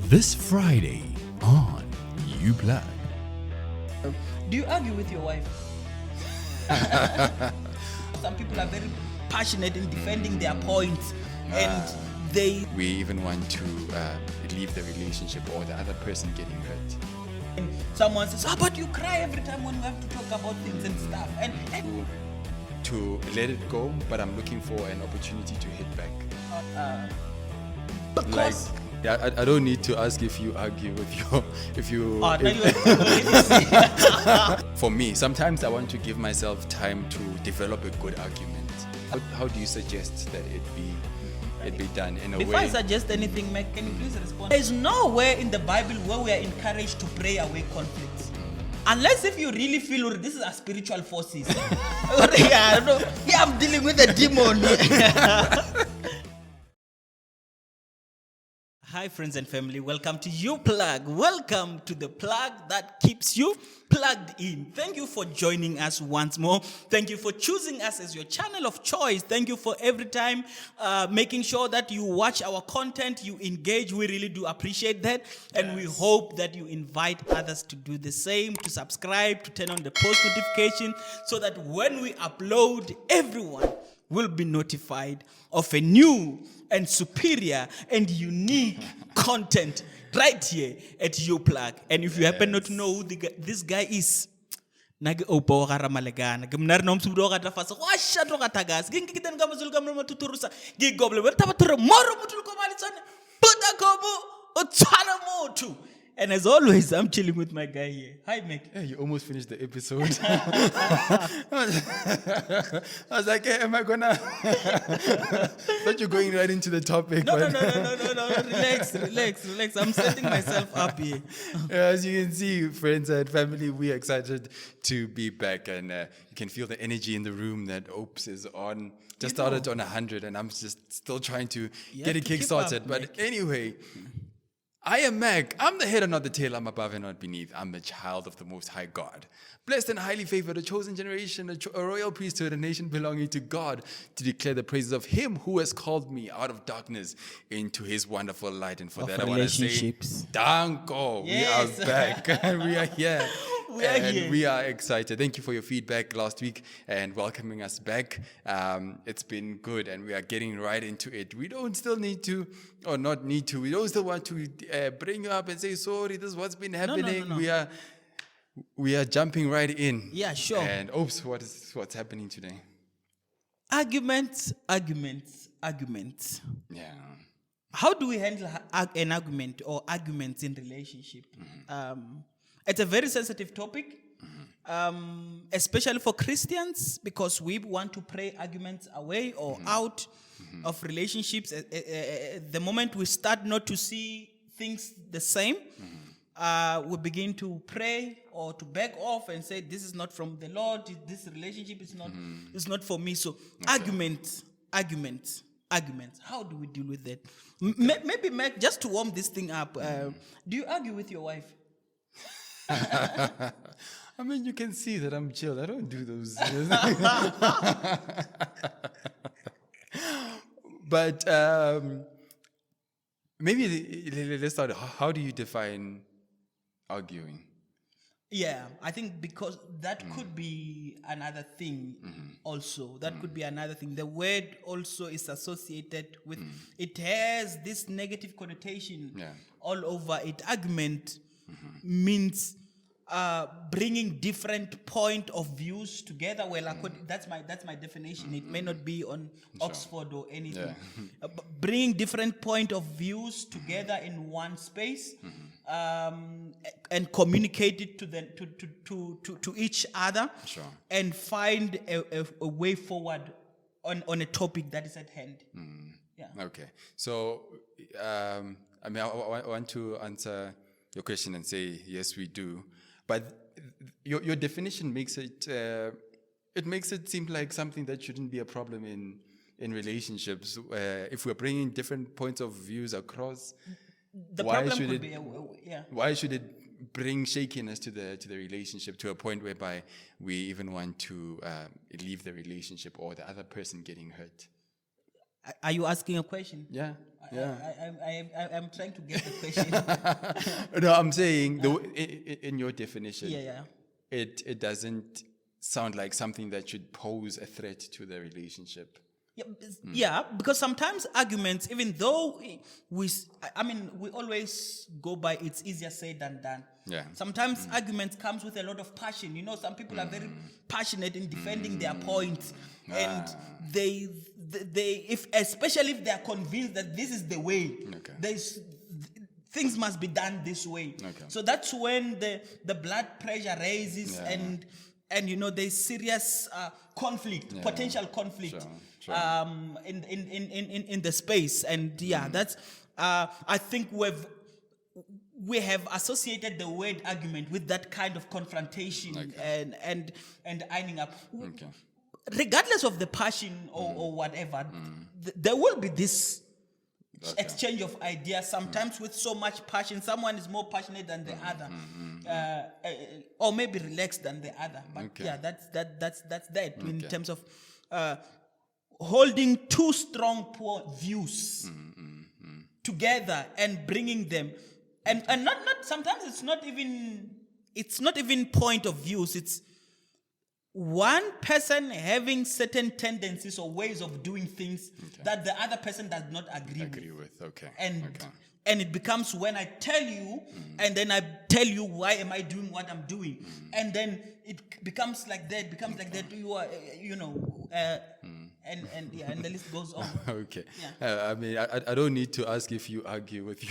This Friday on YouTubers. Do you argue with your wife? Some people are very passionate in defending their points, and we even want to leave the relationship or the other person getting hurt. and someone says, but you cry every time when we have to talk about things and stuff. And To let it go, but I'm looking for an opportunity to hit back. because I don't need to ask if you argue with your For me, sometimes I want to give myself time to develop a good argument. How do you suggest that it be done in a before way? I suggest anything, Mac, can you please respond? There's nowhere in the Bible where we are encouraged to pray away conflicts. Unless if you really feel this is a spiritual forces. I don't know. Yeah, I'm dealing with a demon. Hi friends and family, welcome to YouPlug. Welcome to the plug that keeps you plugged in. Thank you for joining us once more. Thank you for choosing us as your channel of choice. Thank you for every time making sure that you watch our content, you engage. We really do appreciate that. And we hope that you invite others to do the same, to subscribe, to turn on the post notification so that when we upload, everyone will be notified of a new and superior and unique content right here at YouPlug. And if you happen not to know who this guy is, nage opo ga ramalegana ke mna re no msudo ga tafasa wa shato ga tagasi ke ngikitani ka mazulu ka mna tuturusa ke goble ba taba tore moro mutu ko malitsane puta kobo o tsana motu. And as always, I'm chilling with my guy here. Hi, Mick. Yeah, you almost finished the episode. I was like, hey, am I gonna? But you're going right into the topic. No. Relax. I'm setting myself up here. As you can see, friends and family, we're excited to be back, and you can feel the energy in the room that Opes is on. Just started on 100, and I'm just still trying to get it kick-started. But anyway. I am Mac. I'm the head and not the tail. I'm above and not beneath. I'm a child of the Most High God. Blessed and highly favored, a chosen generation, a royal priesthood, a nation belonging to God, to declare the praises of Him who has called me out of darkness into His wonderful light. And for that, I want to say, Danko. Yes. We are back. We are here. Here. We are excited. Thank you for your feedback last week and welcoming us back. It's been good, and we are getting right into it. We don't still need to, or not need to. We don't still want to bring you up and say, sorry, this is what's been happening. No. We are jumping right in. Yeah, sure. And oops, what's happening today? Arguments. Yeah. How do we handle an argument or arguments in relationship? It's a very sensitive topic, especially for Christians, because we want to pray arguments away or out of relationships. The moment we start not to see things the same, we begin to pray or to back off and say, this is not from the Lord, this relationship is not for me. So arguments. How do we deal with that? Maybe, Mac, just to warm this thing up, do you argue with your wife? I mean, you can see that I'm chill. I don't do those. But maybe let's start. How do you define arguing? Yeah, I think because that could be another thing also. That could be another thing. The word also is associated with, it has this negative connotation all over it. Argument means bringing different point of views together. Well, that's my definition. It may not be on Oxford or anything. Bringing different point of views together in one space, and communicate it to each other, and find a way forward on a topic that is at hand. Yeah. Okay. So, I mean, I want to answer your question and say yes, we do. But your definition makes it seem like something that shouldn't be a problem in relationships. If we're bringing different points of views across, why should it bring shakiness to the relationship to a point whereby we even want to leave the relationship or the other person getting hurt? Are you asking a question? Yeah. Yeah. I'm trying to get the question. No, I'm saying in your definition, Yeah. it doesn't sound like something that should pose a threat to the relationship. Yeah, because sometimes arguments, even though we always go by it's easier said than done. Yeah. Sometimes arguments comes with a lot of passion. Some people are very passionate in defending their point, and they especially if they are convinced that this is the way. Okay. Things must be done this way. Okay. So that's when the blood pressure raises, and there's serious conflict, potential conflict. Sure. In the space, and that's I think we have associated the word argument with that kind of confrontation and ironing up. Okay. Regardless of the passion or whatever, there will be this exchange of ideas. Sometimes with so much passion, someone is more passionate than the other, or maybe relaxed than the other. But that's that in terms of holding two strong views together and bringing them, and not sometimes it's not even point of views. It's one person having certain tendencies or ways of doing things that the other person does not agree with. Okay. And it becomes when I tell you, and then I tell you why am I doing what I'm doing, and then it becomes like that. You are, and the list goes on. Okay. Yeah. I don't need to ask if you argue with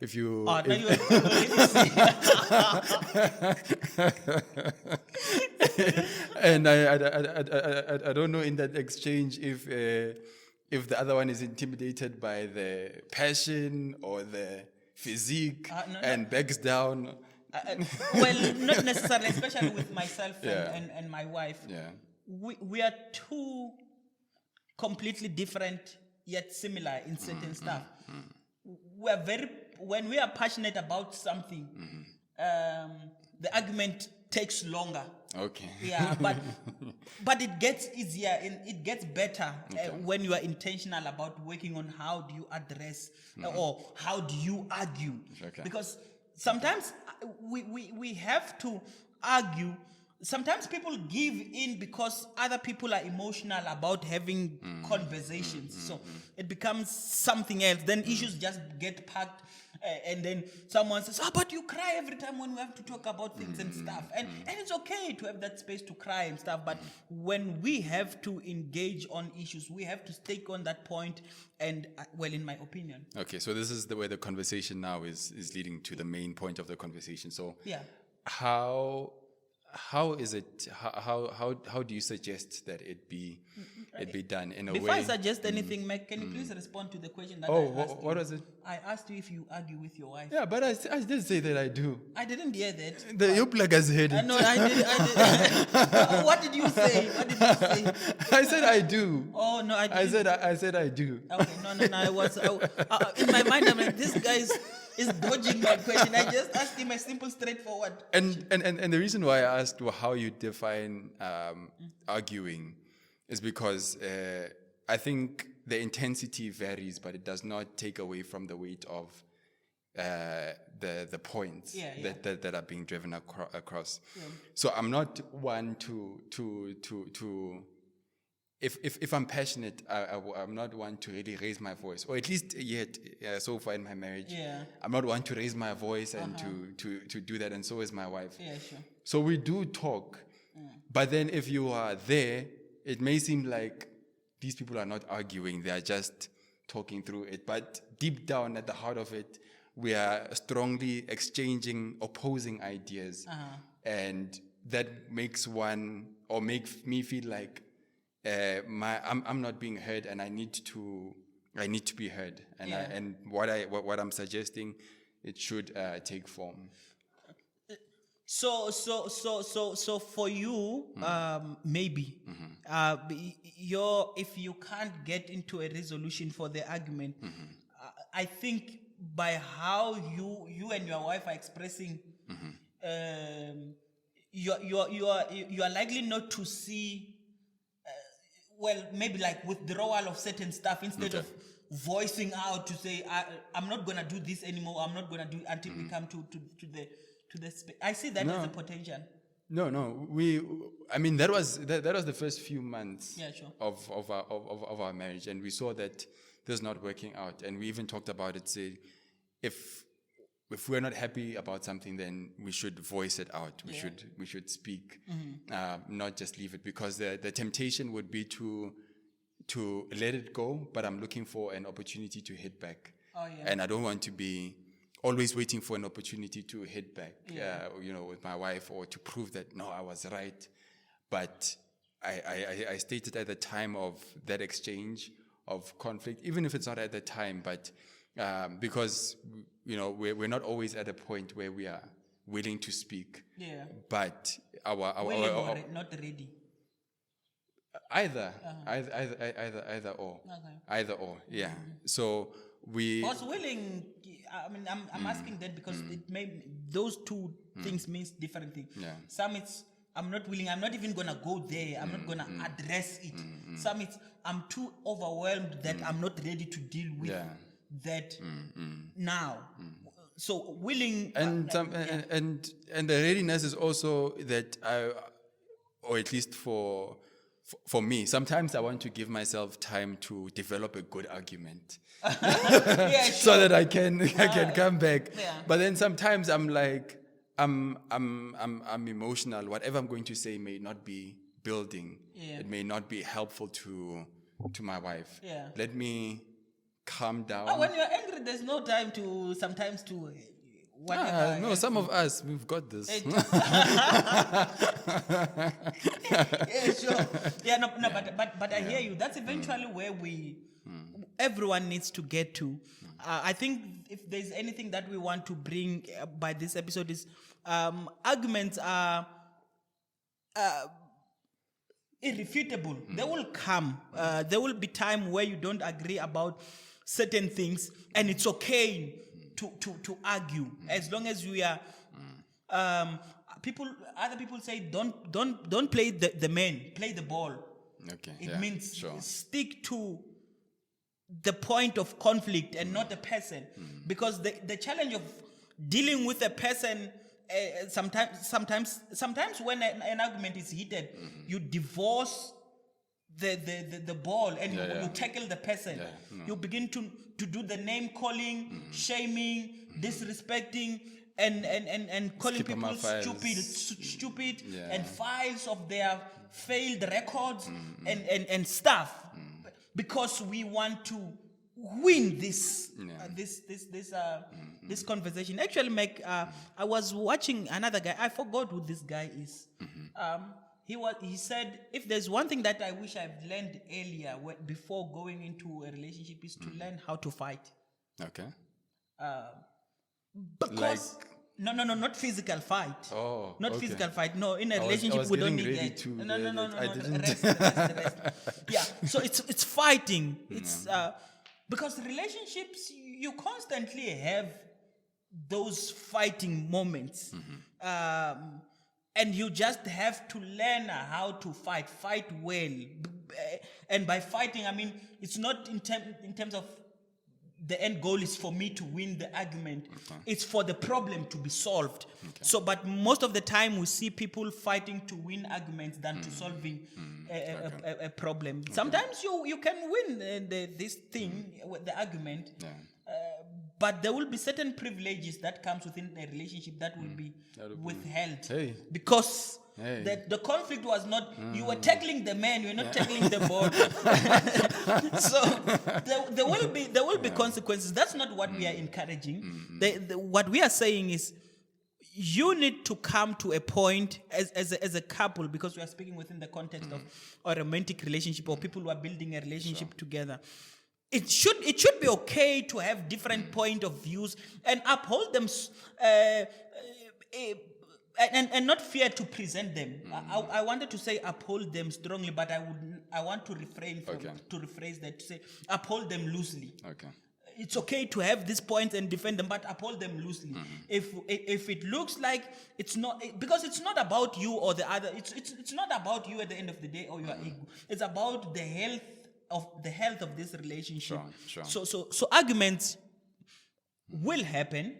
if you. Oh, no, And I don't know in that exchange if the other one is intimidated by the passion or the physique and backs down. Well, not necessarily, especially with myself and my wife. Yeah. We are two completely different yet similar in certain stuff. When we are passionate about something, the argument takes longer. Okay. Yeah, but it gets easier and it gets better when you are intentional about working on how do you address or how do you argue. Okay. Because sometimes we have to argue. Sometimes people give in because other people are emotional about having conversations. So it becomes something else. Then issues just get packed. And then someone says, but you cry every time when we have to talk about things and stuff. And it's okay to have that space to cry and stuff. But when we have to engage on issues, we have to stake on that point. And, in my opinion. Okay, so this is the way the conversation now is leading to the main point of the conversation. So how is it? How do you suggest that it be done in a way? Before I suggest anything, Mac, can you please respond to the question that I asked you? What was it? I asked you if you argue with your wife. Yeah, but I did say that I do. I didn't hear that. Your plug has heard it. No, I did. What did you say? I said I do. Oh no, I didn't. I said I do. Okay, no. I was in my mind. I'm like, this guy is dodging my question. I just asked him a simple, straightforward. And the reason why I asked how you define arguing is because I think the intensity varies, but it does not take away from the weight of the points that are being driven across. Yeah. So I'm not one to if I'm passionate, I'm not one to really raise my voice, or at least yet so far in my marriage, I'm not one to raise my voice and to do that, and so is my wife. Yeah, sure. So we do talk, but then if you are there, it may seem like these people are not arguing; they are just talking through it. But deep down, at the heart of it, we are strongly exchanging opposing ideas, and that makes me feel like. I'm not being heard, and I need to be heard, and what I'm suggesting, it should take form. So for you, maybe if you can't get into a resolution for the argument, I think by how you and your wife are expressing, you are likely not to see. well, maybe like withdrawal of certain stuff instead of voicing out to say, I'm not going to do this anymore. I'm not going to do it until we come to the space. I see that as a potential. No. I mean, that was the first few months of our marriage, and we saw that this was not working out. And we even talked about it, say, if we're not happy about something, then we should voice it out. We should speak, not just leave it, because the temptation would be to let it go. But I'm looking for an opportunity to hit back, and I don't want to be always waiting for an opportunity to hit back, with my wife, or to prove that no, I was right. But I stated at the time of that exchange of conflict, even if it's not at the time, but because we're not always at a point where we are willing to speak. Yeah. But our not ready. Either or. Okay. Either or. Yeah. So we was willing. I mean, I'm asking that because those two things means different things. Yeah. Some it's I'm not willing. I'm not even gonna go there. I'm not gonna address it. Some it's I'm too overwhelmed that I'm not ready to deal with that now. So willing and and the readiness is also that or at least for me, sometimes I want to give myself time to develop a good argument. So that I can come back. Yeah. But then sometimes I'm like I'm emotional. Whatever I'm going to say may not be building. Yeah. It may not be helpful to my wife. Yeah. Let me calm down. Oh, when you're angry, there's no time to sometimes to whatever. No, some of us we've got this. Yeah, sure. Yeah, no, but I hear you. That's eventually where everyone needs to get to. I think if there's anything that we want to bring by this episode is arguments are irrefutable. They will come. There will be time where you don't agree about certain things, and it's okay to argue as long as we are. Other people say don't play the man, play the ball. Okay. It means stick to the point of conflict and not the person, because the challenge of dealing with a person sometimes when an argument is heated, you divorce the ball and you tackle the person. You begin to do the name calling, shaming, disrespecting, and calling people stupid and files of their failed records and stuff, because we want to win this conversation. Actually, I was watching another guy. I forgot who this guy is. He said, if there's one thing that I wish I've learned earlier before going into a relationship is to learn how to fight. Okay. Because no, not physical fight. Oh, not physical fight. No, in a relationship we don't need that. No. I didn't. Rest. Yeah. So it's fighting. It's because relationships, you constantly have those fighting moments. And you just have to learn how to fight well. And by fighting, I mean, it's not in terms of the end goal is for me to win the argument. Okay. It's for the problem to be solved. Okay. So, but most of the time we see people fighting to win arguments than to solving a problem. Okay. Sometimes you can win this thing, the argument. Yeah. But there will be certain privileges that comes within a relationship that will be withheld. Hey. Because the conflict was not, you were tackling the man, you were not tackling the board. So there will be consequences. That's not what we are encouraging. What we are saying is, you need to come to a point as a couple, because we are speaking within the context of a romantic relationship or people who are building a relationship together. It should be okay to have different point of views and uphold them, and not fear to present them. I wanted to say uphold them strongly, but I want to refrain from to rephrase that, to say uphold them loosely. Okay. it's okay to have these points and defend them, but uphold them loosely. If it looks like it's not, because it's not about you or the other. It's not about you at the end of the day or your ego. It's about the health of this relationship. Sure. So arguments will happen,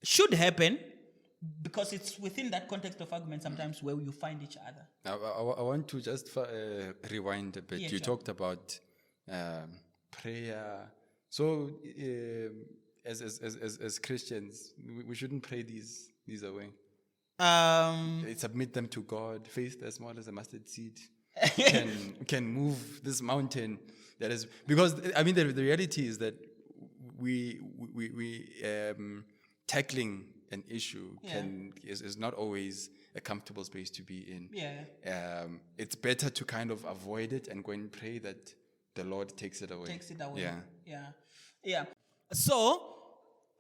should happen, because it's within that context of argument sometimes where you find each other. I want to just rewind a bit. Yeah, You sure. talked about prayer. So as Christians, we shouldn't pray these away. Submit them to God. Faith as small as a mustard seed can move this mountain. That is because I mean the reality is that we tackling an issue is not always a comfortable space to be in. It's better to kind of avoid it and go and pray that the Lord takes it away. Yeah. So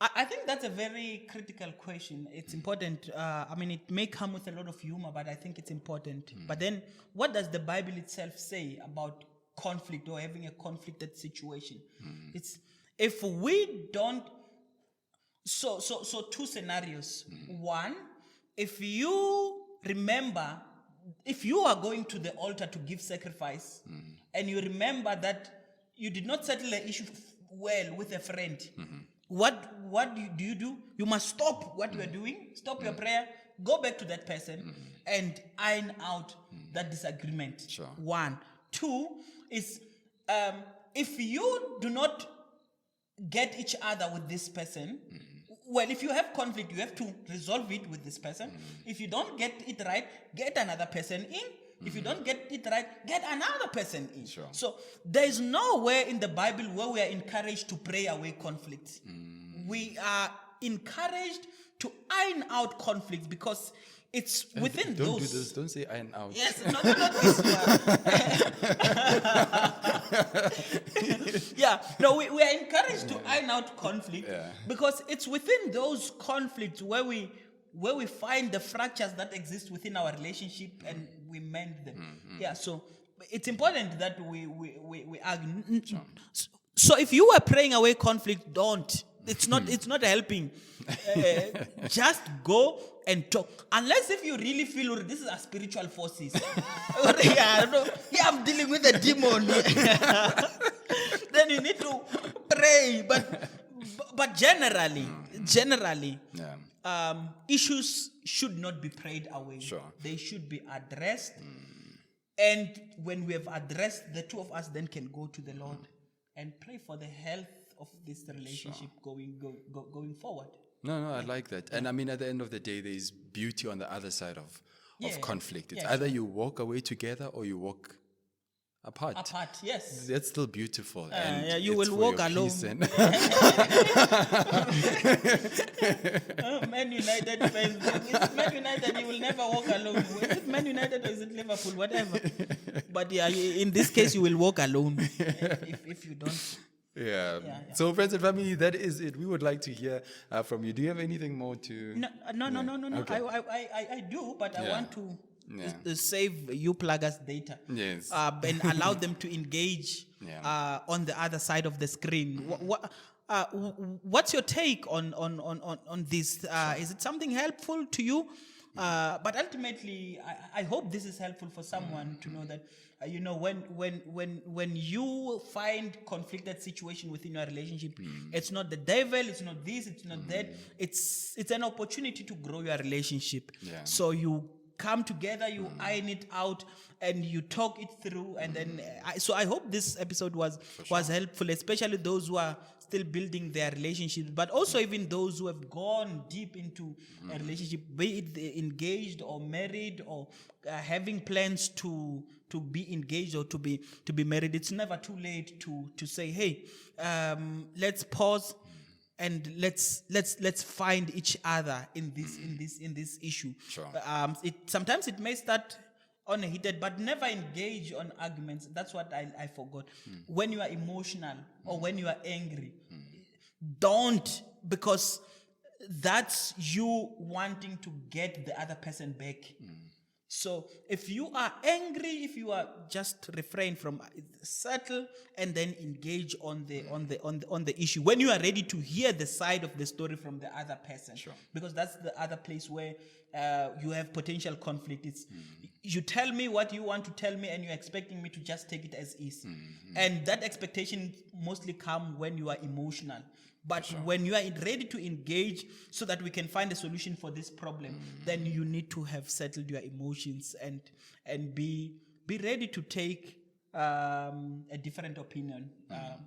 I think that's a very critical question. It's important. I mean, it may come with a lot of humor, but I think it's important. But then, what does the Bible itself say about conflict or having a conflicted situation? It's if we don't. So two scenarios. One, if you remember, if you are going to the altar to give sacrifice, and you remember that you did not settle the issue well with a friend, what do you do? You must stop what you are doing, stop your prayer, go back to that person, and iron out that disagreement. Sure. One. Two is if you do not get each other with this person, well, if you have conflict, you have to resolve it with this person. If you don't get it right, get another person in. If you don't get it right, get another person in. Sure. So there is nowhere in the Bible where we are encouraged to pray away conflicts. We are encouraged to iron out conflicts because it's within Don't those. do this. Don't say iron out. Yes, not this one. Yeah, no, we are encouraged to iron out conflict because it's within those conflicts where we find the fractures that exist within our relationship and we mend them. Yeah, so it's important that we argue. So if you are praying away conflict, don't. It's not helping. Just go and talk. Unless if you really feel this is a spiritual forces. I'm dealing with a demon. Then you need to pray. But generally, issues should not be prayed away. Sure. They should be addressed. And when we have addressed, the two of us then can go to the Lord and pray for the health of this relationship going forward. No, I like that. And I mean, at the end of the day, there is beauty on the other side of conflict. It's either you walk away together or you walk apart. Yes. That's still beautiful. And you will walk alone. Man United fans. Is it Man United? You will never walk alone. Is it Man United or is it Liverpool? Whatever. But in this case, you will walk alone if you don't. Yeah. So, friends and family, that is it. We would like to hear from you. Do you have anything more to? No. Okay. I do, but I want to save you pluggers' data. Yes. And allow them to engage on the other side of the screen. What's your take on this? Is it something helpful to you? But ultimately, I hope this is helpful for someone to know that. When you find conflicted situation within your relationship, it's not the devil, it's not this, it's not that. It's an opportunity to grow your relationship. Yeah. So you come together, you iron it out, and you talk it through. And then, I hope this episode was helpful, especially those who are still building their relationships, but also even those who have gone deep into a relationship, be it engaged or married or having plans to be engaged or to be married. It's never too late to say, hey, let's pause and let's find each other in this issue. Sure. Sometimes it may start on a heated, but never engage on arguments. That's what I forgot. When you are emotional or when you are angry, don't, because that's you wanting to get the other person back. So if you are angry, if you are just refrain from settle and then engage on the issue when you are ready to hear the side of the story from the other person. Sure. Because that's the other place where you have potential conflict. It's you tell me what you want to tell me and you're expecting me to just take it as is. And that expectation mostly come when you are emotional. But when you are ready to engage so that we can find a solution for this problem, then you need to have settled your emotions and be ready to take a different opinion.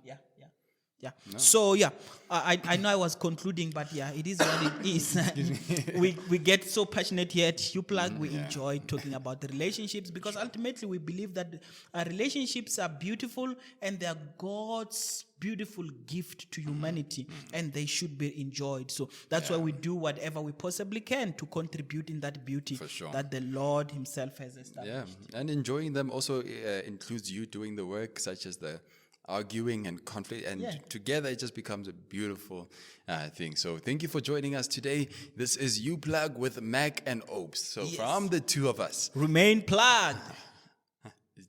Yeah. So I know I was concluding, but it is what it is. we get so passionate here at UPlug. We enjoy talking about the relationships because ultimately we believe that relationships are beautiful and they are God's beautiful gift to humanity, and they should be enjoyed. So that's why we do whatever we possibly can to contribute in that beauty that the Lord Himself has established. Yeah, and enjoying them also includes you doing the work, such as the arguing and conflict, and together it just becomes a beautiful thing. So thank you for joining us today. This is UPlug with Mac and Opes. So from the two of us, Remain plugged.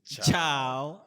Ciao.